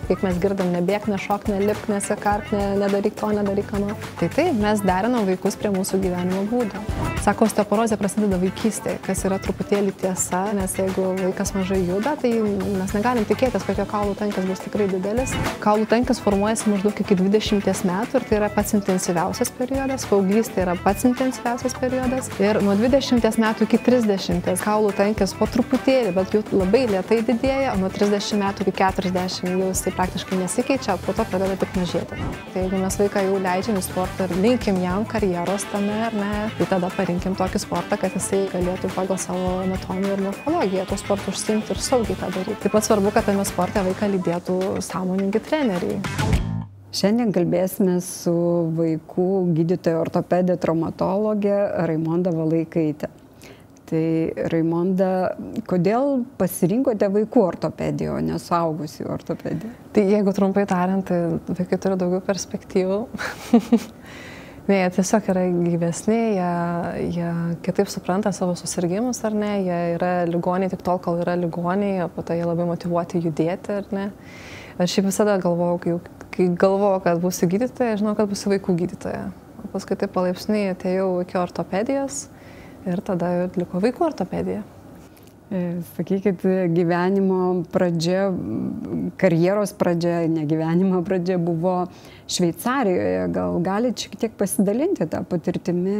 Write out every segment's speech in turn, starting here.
kiek mes girdim, nebėk, nešok, nelipk, nesikark, nedaryk to, nedaryk ano. Tai taip, mes derinam vaikus prie mūsų gyvenimo būdo. Sako, osteoporozė prasideda vaikystėje, kas yra truputėlį tiesa, nes jeigu vaikas mažai juda, tai mes negalim tikėtis, kad jo kaulų tankis bus tikrai didelis. Kaulų tankis formuojasi maždaug iki 20 metų ir tai yra pats intensyviausias periodas, paauglystė yra pats intensyviausias periodas ir nuo 20 metų iki 30 kaulų tankis po truputėlį, bet jau labai lėtai didėja, o nuo 30 metų iki 40 jau jisai praktiškai nesikeičia, po to pradeda tik mažėti. Tai jeigu mes vaiką jau leidžiam į sportą ir linkim jam karjeros tame, ar ne, tai tada parinkim tokį sportą, kad jisai galėtų pagal savo anatomiją ir morfologiją tuo sportu užsiimti ir saugiai tą daryti. Taip pat svarbu, kad tame sporte vaiką lydėtų sąmoningi treneriai. Šiandien kalbėsime su vaikų gydytoja ortopedė traumatologė Raimonda Valaikaitė. Tai Raimonda, kodėl pasirinkote vaikų ortopediją, o ne suaugusių ortopediją? Tai jeigu trumpai tariant, tai vaikai turi daugiau perspektyvų. Ne, jie tiesiog yra gyvesni, jie kitaip supranta savo susirgimus, ar ne, jie yra ligoniai tik tol, kol yra ligoniai, o po to jie labai motyvuoti judėti, ar ne. Aš šiaip visada galvojau, kai galvojau, kad būsiu gydytoja, žinau, kad būsiu vaikų gydytoja. O paskui taip palaipsniui atėjau iki ortopedijos ir tada liko vaikų ortopedija. Sakykit, gyvenimo pradžia, karjeros pradžia, ne gyvenimo pradžia buvo Šveicarijoje. Gal galite šiek tiek pasidalinti tą patirtimi,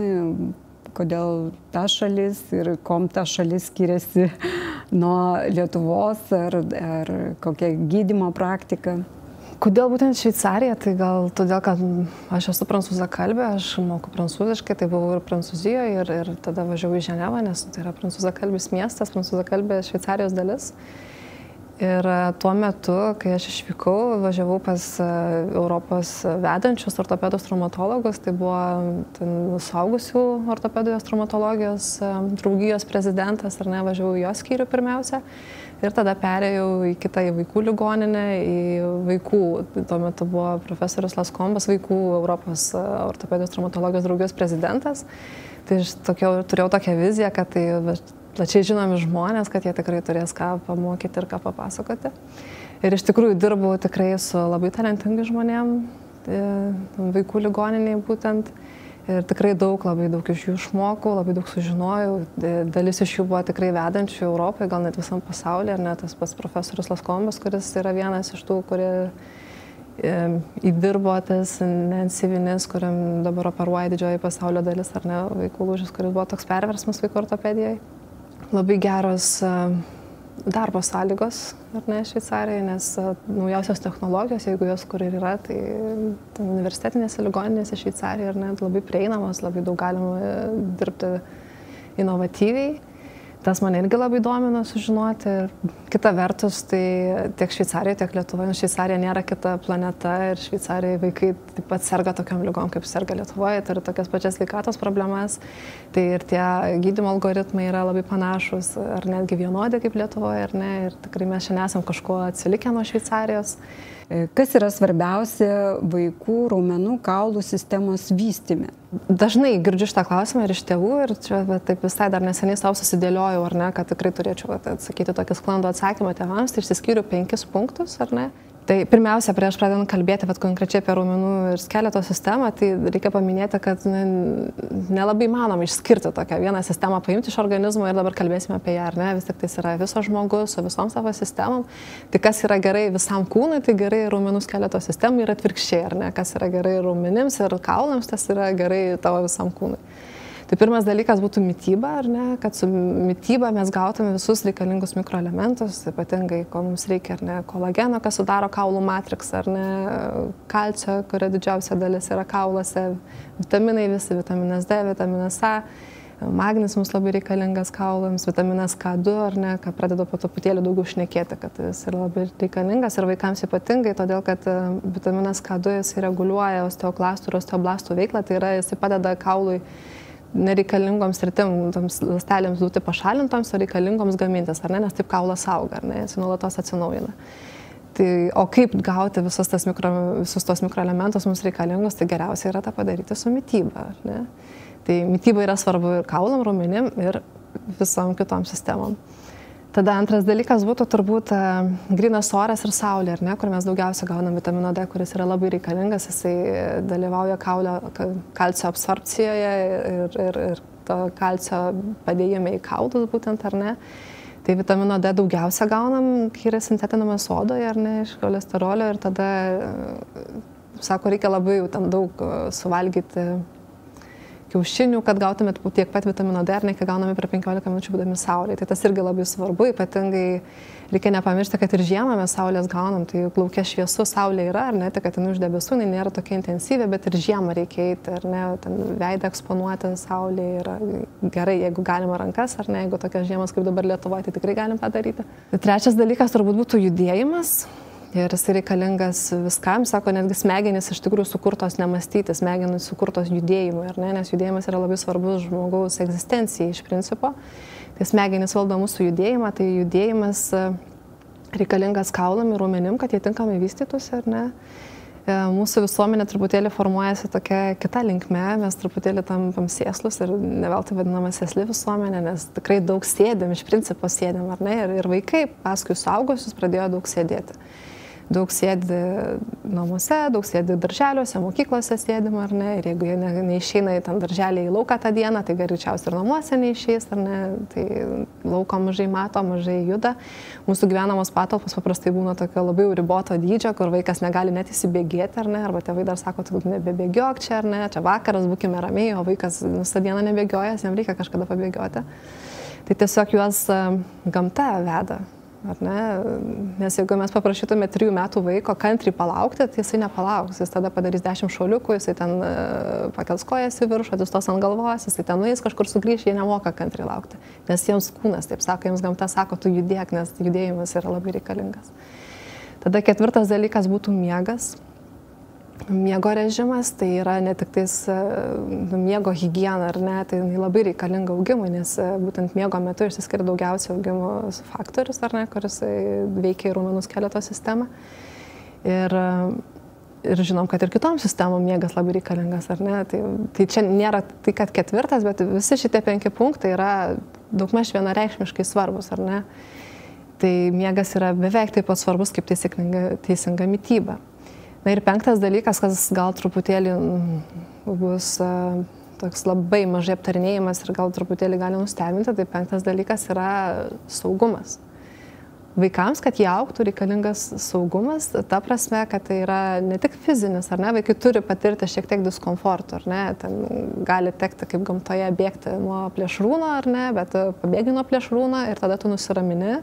kodėl ta šalis ir kom ta šalis skiriasi nuo Lietuvos ar kokia gydymo praktika? Kodėl būtent Šveicarija? Tai gal todėl, kad aš esu prancūzakalbė, aš moku prancūziškai, tai buvau ir Prancūzijoje ir tada važiavau į Ženevą, nes tai yra prancūzakalbis miestas, prancūzakalbė Šveicarijos dalis. Ir tuo metu, kai aš išvykau, važiavau pas Europos vedančius ortopedus traumatologus, tai buvo suaugusių ortopedijos traumatologijos draugijos prezidentas, ar ne, važiavau į jos skyrių pirmiausia. Ir tada perėjau į kitą, į vaikų ligoninę, į vaikų, tuo metu buvo profesorius Laskombas, vaikų Europos ortopedijos traumatologijos draugijos prezidentas. Tai aš turėjau tokią viziją, kad tai plačiai žinomi žmonės, kad jie tikrai turės ką pamokyti ir ką papasakoti. Ir iš tikrųjų dirbau tikrai su labai talentingais žmonėm, vaikų ligoniniai būtent. Ir tikrai labai daug iš jų išmokau, labai daug sužinojau. Dalis iš jų buvo tikrai vedančių Europai, gal net visam pasaulyje, ar net tas pats profesorius Laskombas, kuris yra vienas iš tų, kurie įdirbo tas Nancy Vinis, kuriam dabar operuoja didžioji pasaulio dalis, ar ne, vaikų lūžis, kuris buvo toks perversmas vaikų ortopedijoje. Labai geros darbo sąlygos, ar ne, Šveicarijoje, nes naujausios technologijos, jeigu jos kur ir yra, tai universitetinėse ligoninėse Šveicarijoje, ar ne, labai prieinamos, labai daug galima dirbti inovatyviai. Tas mane irgi labai domino sužinoti. Kita vertus, tai tiek Šveicarijoje, tiek Lietuvoje, nes Šveicarija nėra kita planeta ir Šveicarijoje vaikai taip pat serga tokiam ligom, kaip serga Lietuvoje, turi tokias pačias sveikatos problemas. Tai ir tie gydymo algoritmai yra labai panašus, ar netgi vienodi kaip Lietuvoje, ar ne. Ir tikrai mes šiandien esam kažkuo atsilikę nuo Šveicarijos. Kas yra svarbiausia vaikų raumenų kaulų sistemos vystyme? Dažnai girdžiu šitą klausimą ir iš tėvų, ir čia taip visai dar neseniai savo susidėliojau, ar ne, kad tikrai turėčiau atsakyti tokį sklandų atsakymą tėvams, tai išsiskyriu 5 punktus, ar ne. Tai pirmiausia, prieš pradedant kalbėti konkrečiai apie raumenų ir skeleto sistemą, tai reikia paminėti, kad nelabai manoma išskirti tokią vieną sistemą, paimti iš organizmo ir dabar kalbėsime apie ją, ar ne, vis tik tai yra visas žmogus su visom savo sistemom. Tai kas yra gerai visam kūnui, tai gerai raumenų skeleto sistemai ir atvirkščiai, ar ne, kas yra gerai raumenims ir kaulams, tas yra gerai tavo visam kūnui. Tai pirmas dalykas būtų mityba, ar ne, kad su mityba mes gautume visus reikalingus mikroelementus, ypatingai, ko mums reikia, ar ne, kolageno, kas sudaro kaulų matriksą, ar ne, kalcio, kurio didžiausia dalis yra kauluose, vitaminai visi, vitaminas D, vitaminas A, magnis mums labai reikalingas kaulams, vitaminas K2, ar ne, ką pradedu po truputėlį daugiau šnekėti, kad jis yra labai reikalingas ir vaikams ypatingai, todėl kad vitaminas K2 jis reguliuoja osteoklastų ir osteoblastų veiklą, tai yra jis padeda kaului nereikalingoms sritim, toms ląstelėms būti pašalintoms, o reikalingoms gamintis, ar ne, nes taip kaulas auga, ar ne, jis nuolatos atsinaujina. Tai, o kaip gauti visus tos mikroelementus mums reikalingus, tai geriausia yra tą padaryti su mityba, ar ne. Tai mityba yra svarbu ir kaulam, raumenim ir visom kitom sistemom. Tada antras dalykas būtų turbūt grynas oras ir saulė, ar ne, kur mes daugiausia gaunam vitamino D, kuris yra labai reikalingas, jisai dalyvauja kalcio absorpcijoje ir to kalcio padėjime į kaulus būtent, ar ne. Tai vitamino D daugiausia gaunam, kai yra sintetinamas odoje, ar ne, iš cholesterolio ir tada, sako, reikia labai jau ten daug suvalgyti kiaušinių, kad gautumėt tiek pat vitamino D, ar ne, kai gauname per 15 minučių būdami saulėje. Tai tas irgi labai svarbu, ypatingai reikia nepamiršti, kad ir žiemą mes saulės gaunam, tai lauke šviesu saulė yra, ar ne, tai kad jinai už debesų, jinai nėra tokia intensyvi, bet ir žiemą reikia eiti, ar ne, ten veidą eksponuoti saulėje yra gerai, jeigu galima rankas, ar ne, jeigu tokias žiemas kaip dabar Lietuvoje, tai tikrai galim padaryti. Tai trečias dalykas turbūt būtų judėjimas. Ir jis reikalingas viskam, sako, netgi smegenys iš tikrųjų sukurtos nemastyti, smegenys sukurtos judėjimui, ar ne, nes judėjimas yra labai svarbus žmogaus egzistencijai iš principo. Tai smegenys valdo mūsų judėjimą, tai judėjimas reikalingas kaulam ir raumenim, kad jie tinkamai vystytųsi, ar ne. Mūsų visuomenė truputėlį formuojasi tokia kita linkme, mes truputėlį tampam sėslus ir ne veltui vadinama sėsli visuomenė, nes tikrai daug sėdėm, iš principo sėdėm, ar ne, ir vaikai paskui suaugusius pradėjo daug sėdėti. Daug sėdi namuose, daug sėdi darželiuose, mokyklose sėdim, ar ne, ir jeigu jie neišeina į ten darželį į lauką tą dieną, tai greičiausiai ir namuose neišeis, ar ne, tai lauko mažai mato, mažai juda. Mūsų gyvenamos patalpos paprastai būna tokio labai riboto dydžio, kur vaikas negali net įsibėgėti, ar ne, arba tėvai dar sako, tu nebebėgiok čia, ar ne, čia vakaras, būkime ramiai, o vaikas visą dieną nebėgiojas, jam reikia kažkada pabėgioti. Tai tiesiog juos gamta veda. Ar ne? Nes jeigu mes paprašytume 3 metų vaiko kantriai palaukti, tai jisai nepalauks, jis tada padarys 10 šuoliukų, jisai ten pakels kojas į viršų, atsistos ant galvos, jisai ten nueis kažkur sugrįš, jie nemoka kantriai laukti, nes jiems kūnas, taip sako, jiems gamta sako, tu judėk, nes judėjimas yra labai reikalingas. Tada ketvirtas dalykas būtų miegas. Miego režimas, tai yra ne tik tais miego higiena, ar ne, tai labai reikalinga augimui, nes būtent miego metu išsiskiria daugiausiai augimo faktorius, ar ne, kuris veikia į raumenų skeleto sistemą. Ir žinom, kad ir kitom sistemom miegas labai reikalingas, ar ne. Tai čia nėra tai, kad ketvirtas, bet visi šitie 5 punktai yra daugmaž vienareikšmiškai svarbus, ar ne. Tai miegas yra beveik taip pat svarbus kaip teisinga mityba. Na ir 5 dalykas, kas gal truputėlį bus toks labai mažai aptarinėjimas ir gal truputėlį gali nustebinti, tai 5 dalykas yra saugumas. Vaikams, kad jie augtų, reikalingas saugumas, ta prasme, kad tai yra ne tik fizinis, ar ne, vaikai turi patirti šiek tiek diskomforto, ar ne, ten gali tekti kaip gamtoje bėgti nuo plėšrūno, ar ne, bet pabėgi nuo plėšrūno ir tada tu nusiramini.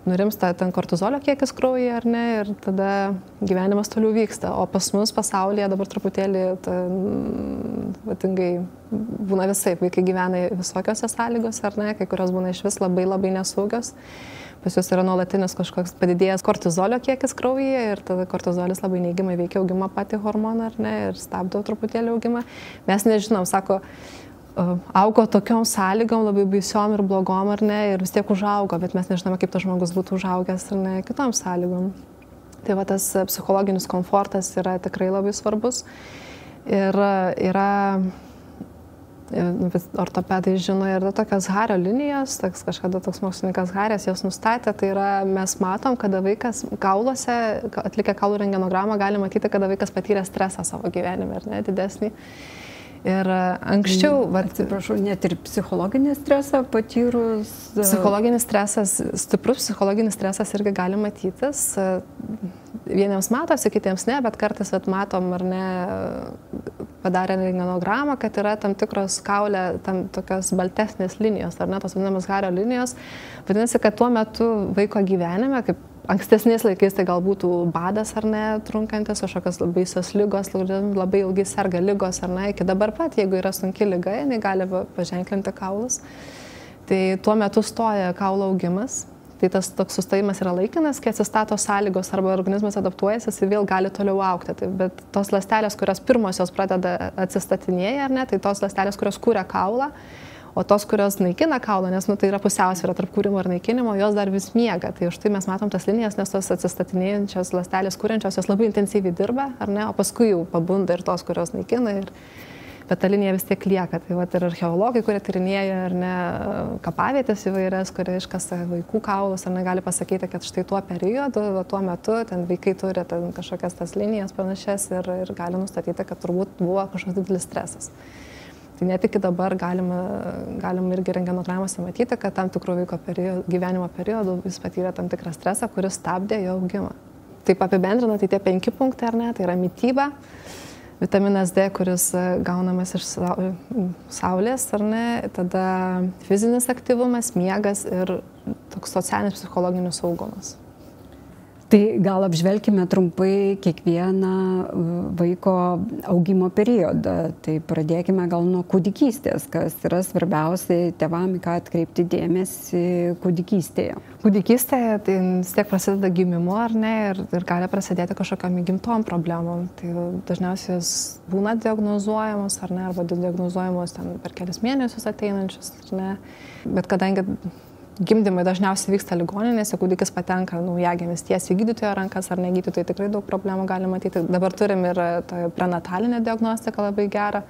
Nurimsta ten kortizolio kiekis kraujyje, ar ne, ir tada gyvenimas toliau vyksta. O pas mus pasaulyje dabar truputėlį, ypatingai būna visai, vaikai gyvena visokiose sąlygose, ar ne, kai kurios būna iš vis labai labai nesaugios. Pas jūs yra nuolatinis kažkoks padidėjęs kortizolio kiekis kraujyje ir tada kortizolis labai neigiamai veikia augimą patį hormoną, ar ne, ir stabdo truputėlį augimą. Mes nežinom, sako, augo tokiom sąlygom, labai baisiom ir blogom, ar ne, ir vis tiek užaugo, bet mes nežinome, kaip tas žmogus būtų užaugęs, ar ne, kitom sąlygom. Tai va, tas psichologinis komfortas yra tikrai labai svarbus. Ir yra, ortopedai žino, ir tokios Hario linijos, kažkada toks mokslininkas Haris jas nustatė, tai yra, mes matom, kada vaikas kauluose, atlikę kaulų rentgenogramą, gali matyti, kada vaikas patyrė stresą savo gyvenime, ar ne, didesnį. Ir anksčiau... Atsiprašau, net ir psichologinį stresą patyrus... Psichologinis stresas, stiprus psichologinis stresas irgi gali matytis. Vieniems matosi, kitiems ne, bet kartais matom, ar ne, padarę rentgenogramą, kad yra tam tikros kaulė, tam tokios baltesnės linijos, ar ne, tos vadinamos Hario linijos. Vadinasi, kad tuo metu vaiko gyvenime, kaip ankstesniais laikais, tai gal būtų badas, ar ne, trunkantis, kažkokios baisios lygos, labai ilgai serga lygos, ar ne, iki dabar pat, jeigu yra sunki liga, jinai gali paženklinti kaulus. Tai tuo metu stoja kaulo augimas. Tai tas toks sustojimas yra laikinas, kai atsistato sąlygos arba organizmas adaptuojasi, jis vėl gali toliau augti. Tai, bet tos ląstelės, kurios pirmosios pradeda atsistatinėja, ar ne, tai tos ląstelės, kurios kūria kaulą, o tos, kurios naikina kaulą, nes tai yra pusiausvyrą tarp kūrimo ir naikinimo, jos dar vis miega. Tai už tai mes matom tas linijas, nes tos atsistatinėjančios ląstelės kūrenčios, jos labai intensyviai dirba, ar ne, o paskui jau pabunda ir tos, kurios naikina. bet ta linija vis tiek lieka. Tai vat ir archeologai, kurie tyrinėja ar ne kapavietės įvairias, kurie iškasa vaikų kaulus, ar ne gali pasakyti, kad štai tuo periodu, tuo metu ten vaikai turi ten kažkokias tas linijas panašias ir gali nustatyti, kad turbūt buvo kažkoks didelis stresas. Tai net iki dabar galima irgi rentgenogramose matyti, kad tam tikrų vaiko gyvenimo periodų jis patyrė tam tikrą stresą, kuris stabdė jo augimą. Taip apibendrina, tai tie 5 punktai, ar ne, tai yra mityba, vitaminas D, kuris gaunamas iš saulės, ar ne, tada fizinis aktyvumas, miegas ir toks socialinis psichologinis saugumas. Tai gal apžvelkime trumpai kiekvieną vaiko augimo periodą. Tai pradėkime gal nuo kūdikystės, kas yra svarbiausiai tėvam, ką atkreipti dėmesį kūdikystėje. Kūdikystėje tai vis tiek prasideda gimimu, ar ne, ir gali prasidėti kažkokiam įgimtom problemom. Tai dažniausiai jos būna diagnozuojamos, ar ne, arba diagnozuojamos ten per kelias mėnesius ateinančius, ar ne. Bet kadangi gimdymai dažniausiai vyksta ligoninėse, kūdikis patenka naujagimis tiesiai į gydytojo rankas ar ne gydytojai, tikrai daug problemų gali matyti. Dabar turim ir prenatalinę diagnostiką labai gerą.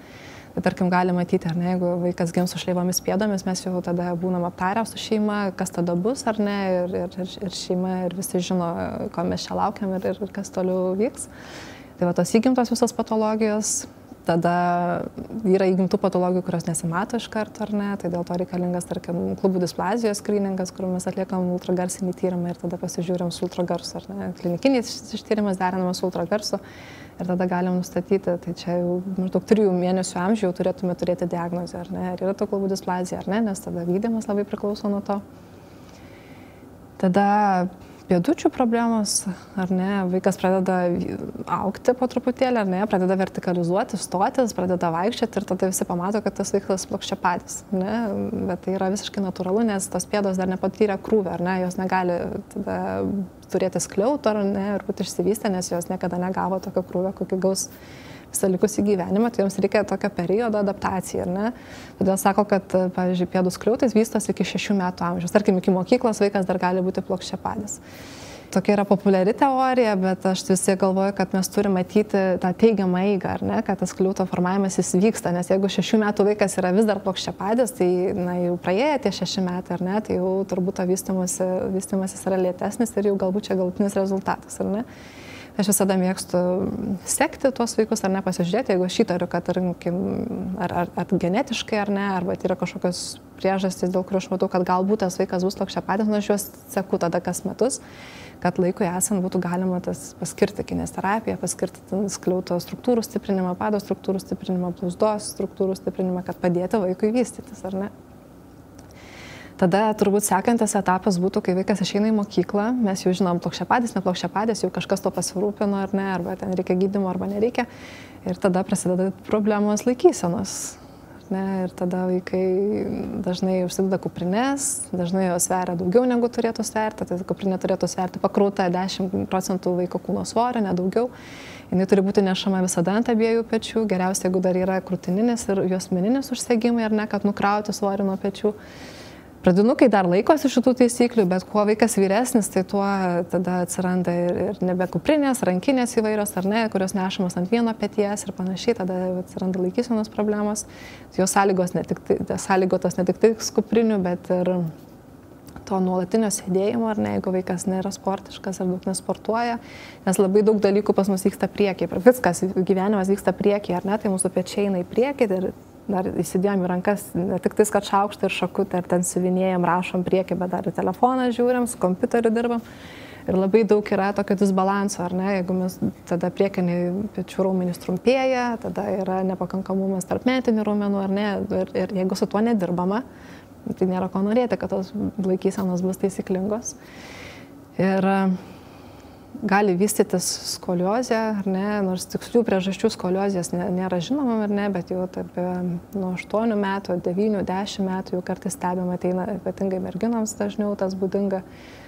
Bet tarkim gali matyti, ar ne, jeigu vaikas gims su šleivomis pėdomis, mes jau tada būnam aptarę su šeima, kas tada bus, ar ne, ir šeima ir visi žino, ko mes čia laukiam ir kas toliau vyks. Tai va tos įgimtos visos patologijos. Tada yra įgimtų patologijų, kurios nesimato iš karto, ar ne, tai dėl to reikalingas, tarkim, klubų displazijos skryningas, kur mes atliekam ultragarsinį tyrimą ir tada pasižiūrim su ultragarsu, ar ne, klinikinis ištyrimas derinamas su ultragarsu ir tada galim nustatyti, tai čia jau maždaug 3 mėnesių amžių jau turėtume turėti diagnozę, ar ne, ar yra to klubų displazija, ar ne, nes tada gydymas labai priklauso nuo to. Tada pėdučių problemos, ar ne, vaikas pradeda augti po truputėlį, ar ne, pradeda vertikalizuoti, stotis, pradeda vaikščioti ir tada visi pamato, kad tas vaikas plokščiapadis, ne, bet tai yra visiškai natūralu, nes tos pėdos dar nepatyrė krūvio, ar ne, jos negali tada turėti skliauto, ar ne, ir būti išsivystę, nes jos niekada negavo tokio krūvio, kokį gaus visą likusį gyvenimą, tai joms reikia tokio periodo adaptacijai, ar ne? Todėl sako, kad, pavyzdžiui, pėdų skliautais vystosi iki 6 metų amžiaus. Tarkim, iki mokyklos vaikas dar gali būti plokščiapadis. Tokia yra populiari teorija, bet aš vis galvoju, kad mes turime matyti tą teigiamą eigą, ar ne, kad tas skliauto formavimas jis vyksta, nes jeigu 6 metų vaikas yra vis dar plokščiapadis, tai na, jau praėję tie 6 metai, ar ne, tai jau turbūt to vystymasis yra lėtesnis ir jau galbūt čia galutinis rezultatas, ar ne. Aš visada mėgstu sekti tuos vaikus, ar ne, pasižiūrėti, jeigu aš įtariu, kad ar genetiškai, ar ne, arba tai yra kažkokios priežastys, dėl kurių aš matau, kad galbūt tas vaikas bus plokščiapadis, aš juos seku tada kas metus, kad laikui esant būtų galima paskirti kinesterapiją, paskirti skliauto struktūrų stiprinimą, pado struktūrų stiprinimą, blauzdos struktūrų stiprinimą, kad padėti vaikui vystytis, ar ne. Tada turbūt sekantis etapas būtų, kai vaikas išeina į mokyklą, mes jau žinom plokščiapadis, neplokščiapadis, jau kažkas to pasirūpino ar ne, arba ten reikia gydymo arba nereikia. Ir tada prasideda problemos laikysenos. Ne, ir tada vaikai dažnai užsideda kuprinės, dažnai jos sveria daugiau negu turėtų sverti, tai kuprinė turėtų sverti pakrauta 10% vaiko kūno svorio, ne daugiau. Jis turi būti nešama visada ant abiejų pečių, geriausia, jeigu dar yra krūtininis ir juosmeninis užsegimai, ar ne, kad nukrauti svorį nuo pečių. Pradinukai dar laikosi šitų taisyklių, bet kuo vaikas vyresnis, tai tuo tada atsiranda ir nebe kuprinės, rankinės įvairios, ar ne, kurios nešamos ant vieno peties ir panašiai, tada atsiranda laikysenos problemos. Jos sąlygotos ne tik tai kuprinių, bet ir to nuolatinio sėdėjimo, ar ne, jeigu vaikas nėra sportiškas ar daug nesportuoja, nes labai daug dalykų pas mus vyksta priekyje, viskas gyvenimas vyksta priekyje, ar ne, tai mūsų pečiai eina į priekį ir dar įsidėjom į rankas, ne tik tais, kad šaukštą ir šakutę, ar ten siuvinėjom, rašom priekį, bet dar į telefoną žiūrim, su kompiuteriu dirbam. Ir labai daug yra tokio disbalanso, ar ne, jeigu mes tada priekiniai pečių raumenys trumpėja, tada yra nepakankamumas tarp metinių raumenų, ar ne, ir jeigu su tuo nedirbama, tai nėra ko norėti, kad tos laikysenos bus taisyklingos. Ir gali vystytis skoliozė, ar ne, nors tikslių priežasčių skoliozės nėra žinoma, ar ne, bet jau apie nuo 8 metų, 9, 10 metų jau kartais stebim, ateina ypatingai merginoms dažniau tas būdinga,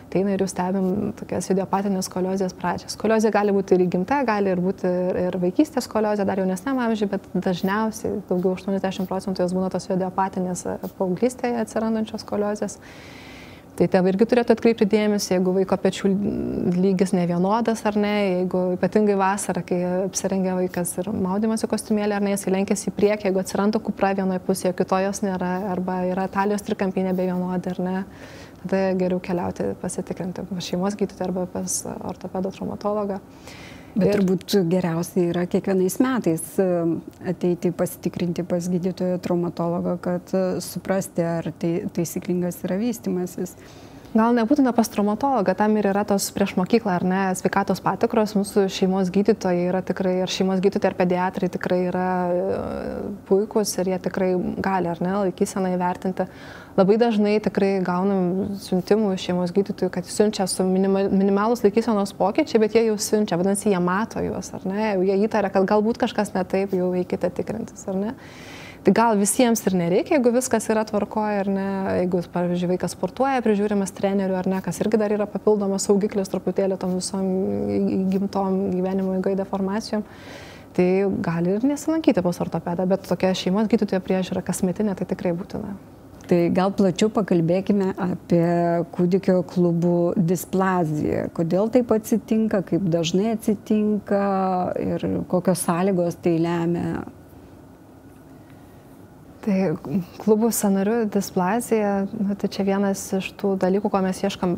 ateina ir jau stebim tokias idiopatinės skoliozės pradžią. Skoliozė gali būti ir įgimta, gali ir būti ir vaikystės skoliozė, dar jaunesniam amžiui, bet dažniausiai daugiau 80% jos būna tos idiopatinės paauglystėje atsirandančios skoliozės. Tai tėvai irgi turėtų atkreipti dėmesį, jeigu vaiko pečių lygis nevienodas ar ne, jeigu ypatingai vasarą, kai apsirengia vaikas ir maudymosi kostiumėlį ar ne, jis lenkiasi į priekį, jeigu atsiranda kupra vienoje pusėje, kitoje jos nėra, arba yra talijos trikampiai nebevienodi ar ne, tada geriau keliauti pasitikrinti pas šeimos gydytoją arba pas ortopedo traumatologą. Bet turbūt geriausiai yra kiekvienais metais ateiti pasitikrinti pas gydytoją traumatologą, kad suprasti, ar taisyklingas yra vystymasis. Gal nebūtina pas traumatologą, tam ir yra tos prieš mokyklą, ar ne, sveikatos patikros, mūsų šeimos gydytojai yra tikrai, ar šeimos gydytojai ar pediatrai tikrai yra puikūs ir jie tikrai gali, ar ne, laikyseną įvertinti. Labai dažnai tikrai gaunam siuntimų iš šeimos gydytojų, kad siunčia su minimalus laikysenos pokyčiai, bet jie jau siunčia, vadinasi, jie mato juos, ar ne, jie įtaria, kad galbūt kažkas ne taip, jau eikite tikrintis, ar ne. Tai gal visiems ir nereikia, jeigu viskas yra tvarkoje, ar ne, jeigu, pavyzdžiui, vaikas sportuoja, prižiūrimas trenerių, ar ne, kas irgi dar yra papildomas saugiklis truputėlį tom visom gimtom gyvenimo eigai deformacijom, tai gali ir nesilankyti pas ortopedą, bet tokia šeimos gydytojo priežiūra kasmetinė, tai tikrai būtina. Tai gal plačiau pakalbėkime apie kūdikio klubų displaziją. Kodėl taip atsitinka, kaip dažnai atsitinka ir kokios sąlygos tai lemia? Tai klubų sąnarių displazija, tai čia vienas iš tų dalykų, ko mes ieškam.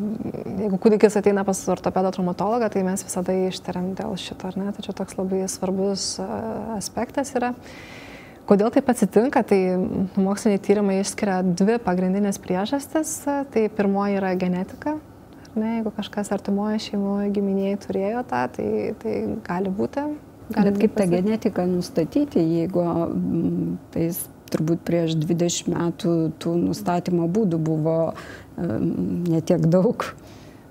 Jeigu kūdikis ateina pas ortopedo traumatologą, tai mes visada ištiriam dėl šito, ar ne? Tai čia toks labai svarbus aspektas yra. Kodėl taip atsitinka, tai moksliniai tyrimai išskiria dvi pagrindinės priežastis. Tai pirmoji yra genetika, ar ne? Jeigu kažkas artimoje šeimoje giminėje turėjo tą, tai gali būti. Bet kaip tą genetiką nustatyti, jeigu tais turbūt prieš 20 metų tų nustatymo būdų buvo netiek daug.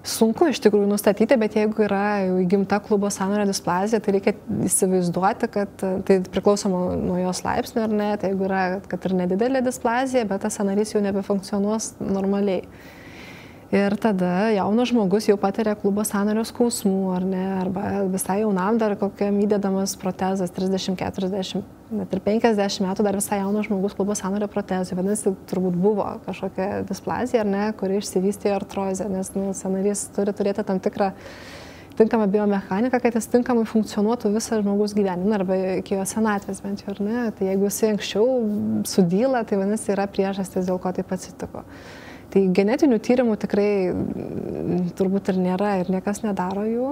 Sunku iš tikrųjų nustatyti, bet jeigu yra įgimta klubo sąnario displazija, tai reikia įsivaizduoti, kad tai priklausoma nuo jos laipsnio, ar ne, tai jeigu yra, kad ir nedidelė displazija, bet tas sąnarys jau nebefunkcionuos normaliai. Ir tada jaunas žmogus jau patiria klubo sąnario skausmų, ar ne, arba visai jaunam dar kokiam įdedamas protezas, 30, 40, net ir 50 metų dar visai jaunas žmogus klubo sąnario protezui. Vadinasi, turbūt buvo kažkokia displazija, ar ne, kuri išsivystė artrozę, nes sąnarys turi turėti tam tikrą tinkamą biomechaniką, kad jis tinkamai funkcionuotų visą žmogus gyvenimą, arba iki jo senatvės bent jau, ar ne. Tai jeigu jis anksčiau sudyla, tai vadinasi, yra priežastis, dėl ko taip atsitiko. Tai genetinių tyrimų tikrai turbūt ir nėra ir niekas nedaro jų,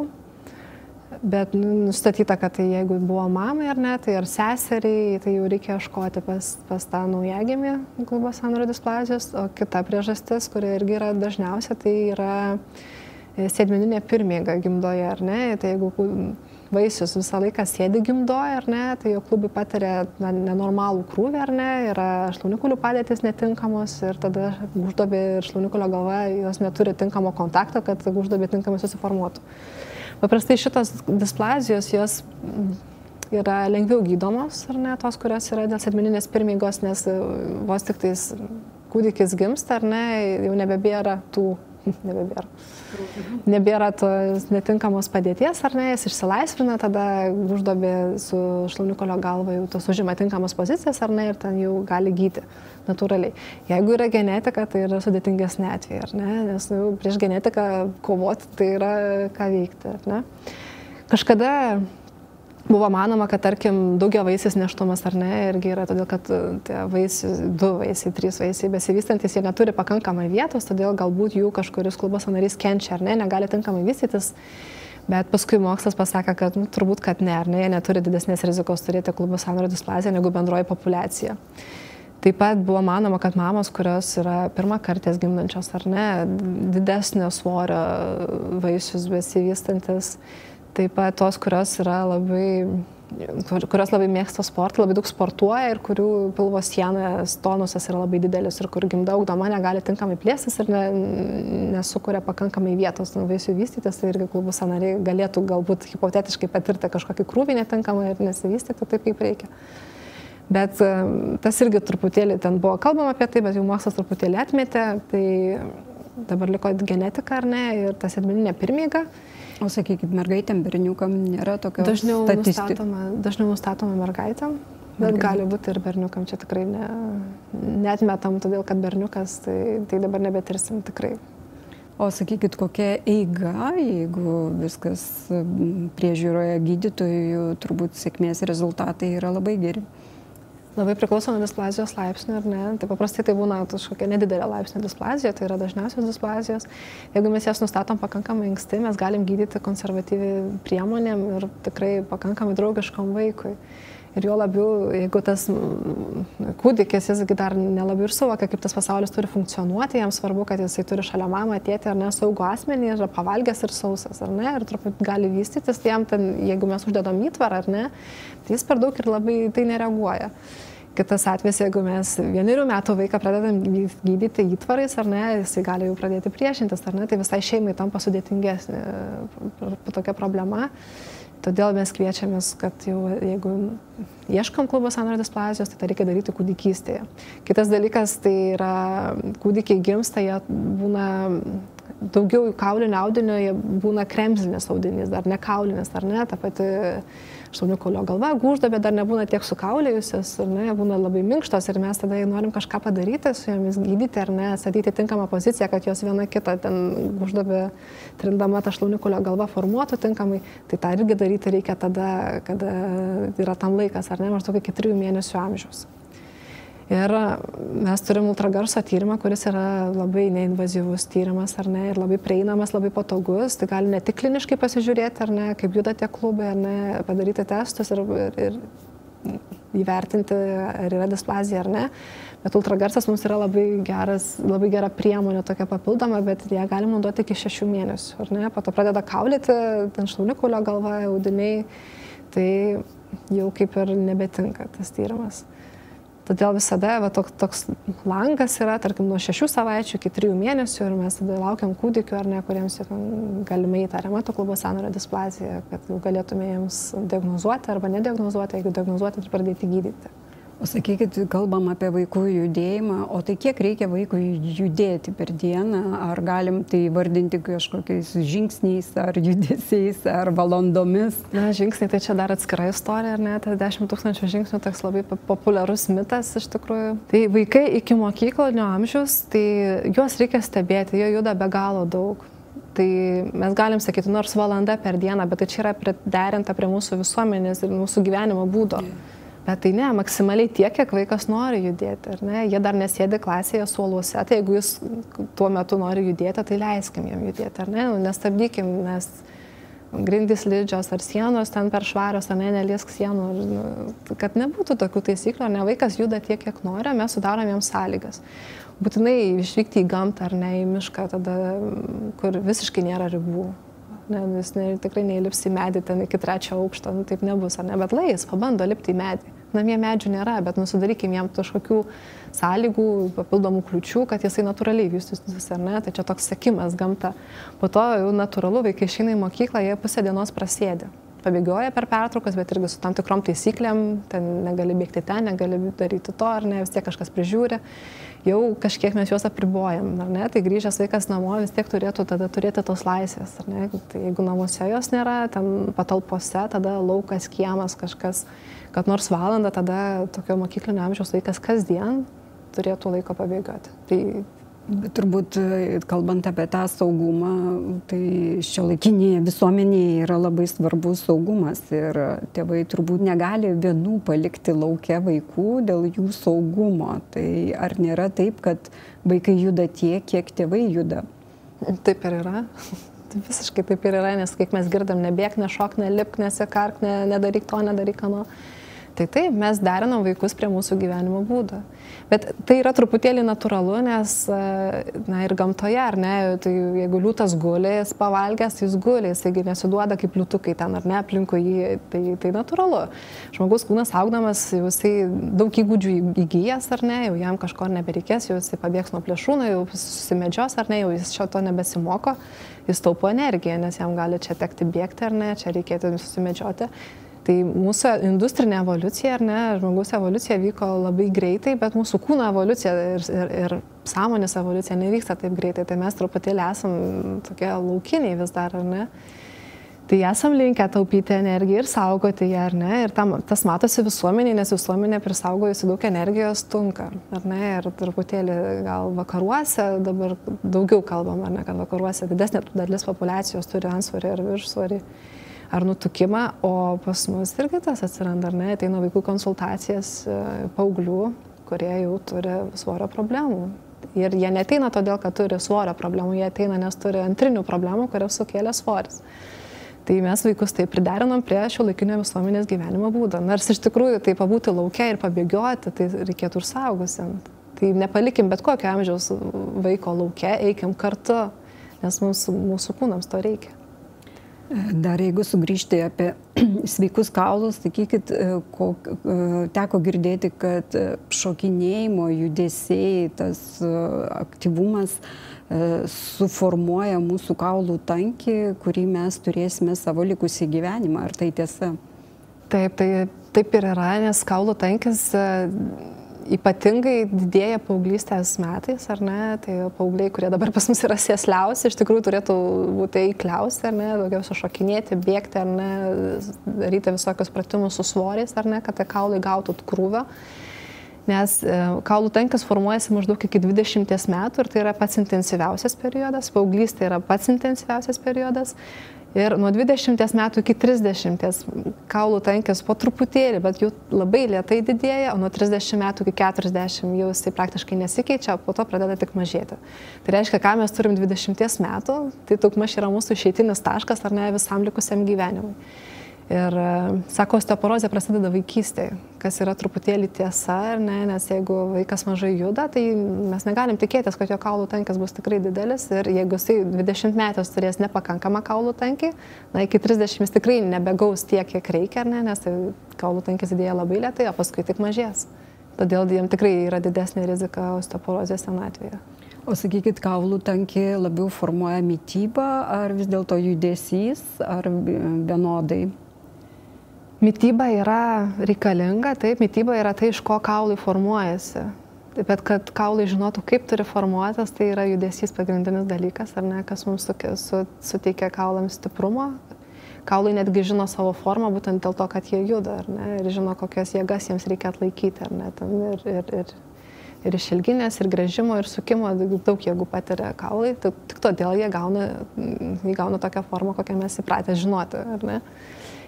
bet nustatyta, kad tai jeigu buvo mamai ar ne, tai ar seseriai, tai jau reikia ieškoti pas tą naujagimį klubo sąnario displazijos, o kita priežastis, kuri irgi yra dažniausia, tai yra sėdmeninė pirmėga gimdoje, ar ne, tai jeigu vaisius visą laiką sėdi gimdoje, ar ne, tai jo klubai patiria nenormalų krūvį, ar ne, yra šlaunikulių padėtis netinkamos ir tada užduobė ir šlaunikulio galva, jos neturi tinkamo kontakto, kad užduobė tinkamai susiformuotų. Paprastai šitos displazijos, jos yra lengviau gydomos, ar ne, tos, kurios yra dėl sėdmeninės pirmėgos, nes vos tik tais kūdikis gimsta, ar ne, jau nebėra tos netinkamos padėties, ar ne, jis išsilaisvina, tada užduobė su šlaunikulio galva, jau tos užima tinkamas pozicijas, ar ne, ir ten jau gali gyti natūraliai. Jeigu yra genetika, tai yra sudėtingesnė atvejai, ar ne, nes prieš genetiką kovoti, tai yra ką veikti, ar ne. Kažkada buvo manoma, kad tarkim daugiavaisis nėštumas, ar ne, irgi yra todėl, kad tie vaisiai, 2 vaisiai, 3 vaisiai besivystantis, jie neturi pakankamai vietos, todėl galbūt jų kažkuris klubo sąnarys kenčia, ar ne, negali tinkamai vystytis, bet paskui mokslas pasakė, kad turbūt, kad ne, ar ne, jie neturi didesnės rizikos turėti klubo sąnario displaziją negu bendroji populiacija. Taip pat buvo manoma, kad mamos, kurios yra pirmakartės gimdančios, ar ne, didesnio svorio vaisius besivystantis, taip pat tos, kurios labai mėgsta sportą, labai daug sportuoja ir kurių pilvo sienos tonusas yra labai didelis ir kur gimda augdama negali tinkamai plėstis ir nesukuria pakankamai vietos vaisiui vystytis, tai irgi klubų sąnariai galėtų galbūt hipotetiškai patirti kažkokį krūvį netinkamą ir nesivystyti taip, kaip reikia. Bet tas irgi truputėlį ten buvo kalbama apie tai, bet jau mokslas truputėlį atmetė, tai dabar liko genetika, ar ne, ir ta sėdmeninė pirmėga. O sakykit, mergaitėm, berniukam nėra tokio dažniau nustatoma mergaitėm, bet gali būti ir berniukam, čia tikrai neatmetam, todėl kad berniukas, tai dabar nebetirsim tikrai. O sakykit, kokia eiga, jeigu viskas priežiūroje gydytojų, turbūt sėkmės rezultatai yra labai geri? Labai priklauso nuo displazijos laipsnio, ar ne? Tai paprastai tai būna kažkokia nedidelė laipsnio displazija, tai yra dažniausios displazijos. Jeigu mes jas nustatom pakankamai anksti, mes galim gydyti konservatyviai priemonėm ir tikrai pakankamai draugiškom vaikui. Ir jo labiau, jeigu tas kūdikis, jis dar nelabai ir suvokia, kaip tas pasaulis turi funkcionuoti, jam svarbu, kad jisai turi šalia mamą, tėtį ar ne, saugų asmenį, yra pavalgęs ir sausas, ar ne, ir truputį gali vystytis, tai jam ten, jeigu mes uždedam įtvarą, ar ne, tai jis per daug ir labai tai nereaguoja. Kitas atvejis, jeigu mes 1 metų vaiką pradedam gydyti įtvarais, ar ne, jisai gali jau pradėti priešintis, ar ne, tai visai šeimai tampa sudėtingesnė tokia problema. Todėl mes kviečiamės, kad jau jeigu ieškam klubo sąnario displazijos, tai tą reikia daryti kūdikystėje. Kitas dalykas, tai yra kūdikiai gimsta, jie būna daugiau kaulinio audinio, jie būna kremzlinis audinys, dar ne kaulinis, ar ne, ta pati šlaunikaulio galva, gūžduobė dar nebūna tiek sukaulėjusios, ar ne, būna labai minkštos ir mes tada norim kažką padaryti su jomis, gydyti, ar ne, statyti tinkamą poziciją, kad jos viena kitą ten gūžduobė trindama tą šlaunikaulio galvą formuotų tinkamai, tai tą irgi daryti reikia tada, kada yra tam laikas, ar ne, maždaug iki 3 mėnesių amžiaus. Ir mes turim ultragarso tyrimą, kuris yra labai neinvazyvus tyrimas, ar ne, ir labai prieinamas, labai patogus. Tai gali ne tik kliniškai pasižiūrėti, ar ne, kaip juda tie klubai, ar ne, padaryti testus ir įvertinti, ar yra displazija, ar ne. Bet ultragarsas mums yra labai gera priemonė, tokia papildoma, bet ją galima naudoti iki 6 mėnesių, ar ne. Po to pradeda kaulyti, ten šlaunikaulio galva, audiniai, tai jau kaip ir nebetinka tas tyrimas. Todėl visada toks langas yra, tarkim, nuo 6 savaičių iki 3 mėnesių ir mes tada laukiam kūdikių, ar ne, kuriems galimai įtariama to klubo sąnario displazija, kad galėtume jiems diagnozuoti arba nediagnozuoti, jeigu diagnozuoti, tai pradėti gydyti. O sakykit, kalbam apie vaikų judėjimą, o tai kiek reikia vaikui judėti per dieną? Ar galim tai vardinti kažkokiais žingsniais, ar judesiais, ar valandomis? Na, žingsniai tai čia dar atskira istorija, ar ne? Tai 10 000 žingsnių toks labai populiarus mitas iš tikrųjų. Tai vaikai iki mokyklinio amžiaus, tai juos reikia stebėti, jie juda be galo daug. Tai mes galim sakyti, nors valanda per dieną, bet tai čia yra derinta prie mūsų visuomenės ir mūsų gyvenimo būdo. Bet tai ne, maksimaliai tiek, kiek vaikas nori judėti, ar ne? Jie dar nesėdi klasėje suoluose, tai jeigu jis tuo metu nori judėti, tai leiskim jam judėti, ar ne? Nestabdykim, nes grindys slidžios ar sienos ten per švarios, ar ne, neliesk sienų, kad nebūtų tokių taisyklių, ar ne, vaikas juda tiek, kiek nori, mes sudarom jam sąlygas. Būtinai išvykti į gamtą, ar ne, į mišką, tada, kur visiškai nėra ribų. Jis tikrai neįlips į medį ten iki 3 aukšto, taip nebus, ar ne, bet jis pabando lipti į medį. Namie medžių nėra, bet sudarykim jam kažkokių sąlygų, papildomų kliučių, kad jisai natūraliai vystytųsi, ar ne, tai čia toks sekimas gamta. Po to jau natūralu, vaikai išeina į mokyklą, jie pusę dienos prasėdi. Pabėgioja per pertraukas, bet irgi su tam tikrom taisyklėm, ten negali bėgti ten, negali daryti to, ar ne, vis tiek kažkas prižiūri. Jau kažkiek mes juos apribojam, ar ne, tai grįžęs vaikas namo vis tiek turėtų tada turėti tos laisvės, ar ne, tai jeigu namuose jos nėra, ten patalpose, tada laukas, kiemas, kažkas, kad nors valandą tada tokio mokyklinio amžiaus vaikas kasdien turėtų laiko pabėgioti. Tai bet turbūt, kalbant apie tą saugumą, tai šiuolaikinėje visuomenėje yra labai svarbus saugumas ir tėvai turbūt negali vienų palikti lauke vaikų dėl jų saugumo. Tai ar nėra taip, kad vaikai juda tiek, kiek tėvai juda? Taip ir yra. Visiškai taip ir yra, nes kaip mes girdam, nebėk, nešok, nelipk, nesikark, nedaryk to, nedaryk ano. Tai taip, mes derinam vaikus prie mūsų gyvenimo būdo. Bet tai yra truputėlį natūralu, nes, na, ir gamtoje, ar ne, tai jeigu liūtas guli, jis pavalgęs, jis guli, jis nesiduoda kaip liūtukai ten, ar ne, aplinkui jį, tai natūralu. Žmogus kūnas augdamas, jisai daug įgūdžių įgyjęs, ar ne, jau jam kažko nebereikės, jau jisai pabėgs nuo plėšrūnų, jau susimedžios, ar ne, jau jis šio to nebesimoko, jis taupo energiją, nes jam gali čia tekti bėgti, ar ne, čia reikėtų susimedžioti. Tai mūsų industrinė evoliucija, ar ne, žmogaus evoliucija vyko labai greitai, bet mūsų kūno evoliucija ir sąmonės evoliucija nevyksta taip greitai, tai mes truputėlį esam tokie laukiniai vis dar, ar ne. Tai esam linkę taupyti energiją ir saugoti ją, ar ne? Ir tas matosi visuomeniai, nes visuomenė prisaugojusi daug energijos tunka, ar ne? Ir truputėlį gal vakaruose dabar daugiau kalbam, ar ne, kad vakaruose didesnė dalis populiacijos turi antsvorį ar viršsvorį ar nutukimą, o pas mus irgi tas atsiranda, ar ne? Ateina vaikų konsultacijas paauglių, kurie jau turi svorio problemų. Ir jie neteina todėl, kad turi svorio problemų, jie ateina, nes turi antrinių problemų, kurios sukėlė svoris. Tai mes vaikus taip priderinom prie šiuolaikinio visuomenės gyvenimo būdo. Nors iš tikrųjų tai pabūti lauke ir pabėgioti, tai reikėtų ir saugusiam. Tai nepalikim bet kokio amžiaus vaiko lauke, eikim kartu, nes mūsų kūnams to reikia. Dar jeigu sugrįžti apie sveikus kaulus, sakykit, teko girdėti, kad šokinėjimo, judesiai, tas aktyvumas suformuoja mūsų kaulų tankį, kurį mes turėsime savo likusį gyvenimą. Ar tai tiesa? Taip ir yra, nes kaulų tankis ypatingai didėja paauglystės metais, ar ne? Tai paaugliai, kurie dabar pas mus yra sėsliausi, iš tikrųjų turėtų būti eikliausi, ar ne? Daugiausia šokinėti, bėgti, ar ne? Daryti visokius pratimus su svoriais, ar ne? Kad tie kaulai gautų krūvio. Nes kaulų tankis formuojasi maždaug iki 20 metų ir tai yra pats intensyviausias periodas, paauglystė yra pats intensyviausias periodas. Ir nuo 20 metų iki 30 kaulų tankis po truputėlį, bet jau labai lėtai didėja, o nuo 30 metų iki 40 jau jisai praktiškai nesikeičia, po to pradeda tik mažėti. Tai reiškia, ką mes turim 20 metų, tai daugmaž yra mūsų išeitinis taškas, ar ne, visam likusiam gyvenimui. Ir sako, osteoporozė prasideda vaikystėje, kas yra truputėlį tiesa, ar ne, nes jeigu vaikas mažai juda, tai mes negalim tikėtis, kad jo kaulų tankis bus tikrai didelis ir jeigu jisai 20 metais turės nepakankamą kaulų tankį, na, iki 30 jis tikrai nebegaus tiek, kiek reikia, ar ne, nes tai kaulų tankis didėja labai lėtai, o paskui tik mažės. Todėl jiems tikrai yra didesnė rizika osteoporozės senatvėje. O sakykit, kaulų tankį labiau formuoja mityba, ar vis dėlto judesys, ar vienodai? Mityba yra reikalinga, taip, mityba yra tai, iš ko kaulai formuojasi. Bet kad kaulai žinotų, kaip turi formuotis, tai yra judesys pagrindinis dalykas, ar ne, kas mums suteikia kaulams stiprumo. Kaulai netgi žino savo formą būtent dėl to, kad jie juda, ar ne, ir žino, kokias jėgas jiems reikia atlaikyti, ar ne, ir išilginės, ir gręžimo, ir sukimo, daug jėgų patiria kaulai, tik todėl jie gauna tokią formą, kokią mes įpratę žinoti, ar ne.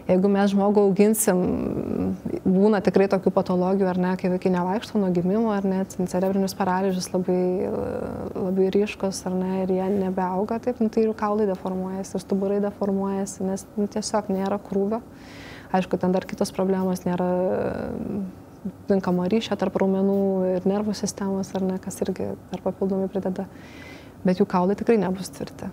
Jeigu mes žmogų auginsim, būna tikrai tokių patologijų, ar ne, kai vaikai nevaikšto nuo gimimo, ar ne, cerebrinius paralyžius labai ryškus, ar ne, ir jie nebeauga, taip, tai ir kaulai deformuojasi, ir stuburai deformuojasi, nes tiesiog nėra krūvio. Aišku, ten dar kitos problemos, nėra tinkamo ryšio tarp raumenų ir nervų sistemos, ar ne, kas irgi dar papildomai prideda, bet jų kaulai tikrai nebus tvirti.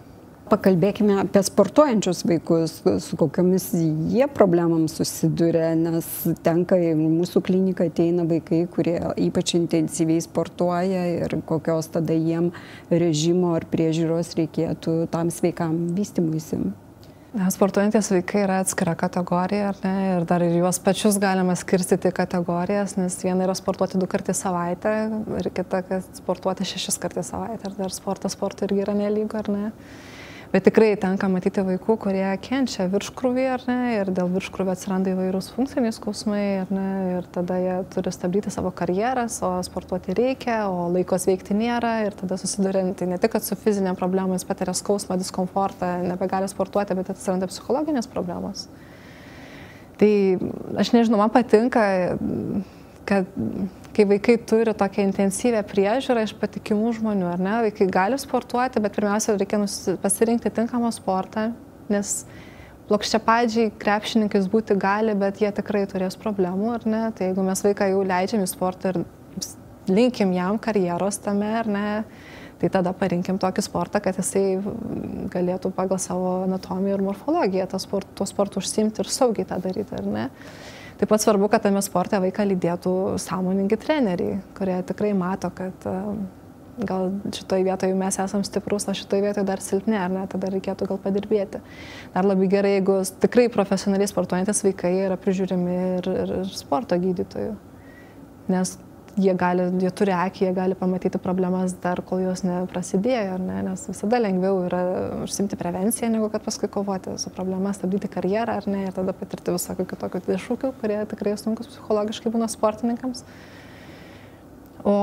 Pakalbėkime apie sportuojančius vaikus, su kokiamis jie problemams susiduria, nes tenka į mūsų kliniką ateina vaikai, kurie ypač intensyviai sportuoja ir kokios tada jiem režimo ar priežiūros reikėtų tam sveikam vystymuisi. Sportuojantis vaikai yra atskira kategorija, ar ne, ir dar ir juos pačius galima skirstyti kategorijas, nes viena yra sportuoti 2 kartus į savaitę ir kita, kad sportuoti 6 kartus į savaitę, ir dar sportas sportui irgi yra nelygu, ar ne. Bet tikrai tenka matyti vaikų, kurie kenčia virškrūvį, ar ne, ir dėl virškrūvio atsiranda įvairūs funkciniai skausmai, ar ne, ir tada jie turi stabdyti savo karjeras, o sportuoti reikia, o laiko sveikti nėra, ir tada susidurianti ne tik su fizinėm problemais, patiria skausmą, diskomfortą, nebegali sportuoti, bet atsiranda psichologinės problemos. Tai aš nežinau, man patinka, kad kai vaikai turi tokią intensyvę priežiūrą iš patikimų žmonių, ar ne, vaikai gali sportuoti, bet pirmiausia, reikia pasirinkti tinkamą sportą, nes plokščiapadžiai krepšininkais būti gali, bet jie tikrai turės problemų, ar ne, tai jeigu mes vaiką jau leidžiam į sportą ir linkim jam karjeros tame, ar ne, tai tada parinkim tokį sportą, kad jisai galėtų pagal savo anatomiją ir morfologiją tuo sportu užsiimti ir saugiai tą daryti, ar ne. Taip pat svarbu, kad tame sporte vaiką lydėtų sąmoningi treneriai, kurie tikrai mato, kad gal šitoje vietoje mes esam stiprus, o šitoje vietoje dar silpni, ar ne, tada reikėtų gal padirbėti. Dar labai gerai, jeigu tikrai profesionaliai sportuojantis vaikai yra prižiūrimi ir sporto gydytojų. Nes jie turi akį, jie gali pamatyti problemas dar, kol jos neprasidėjo, ar ne? Nes visada lengviau yra užsimti prevenciją, negu kad paskui kovoti su problema, stabdyti karjerą, ar ne, ir tada patirti visokių kitokių iššūkių, kurie tikrai sunkus psichologiškai būna sportininkams. O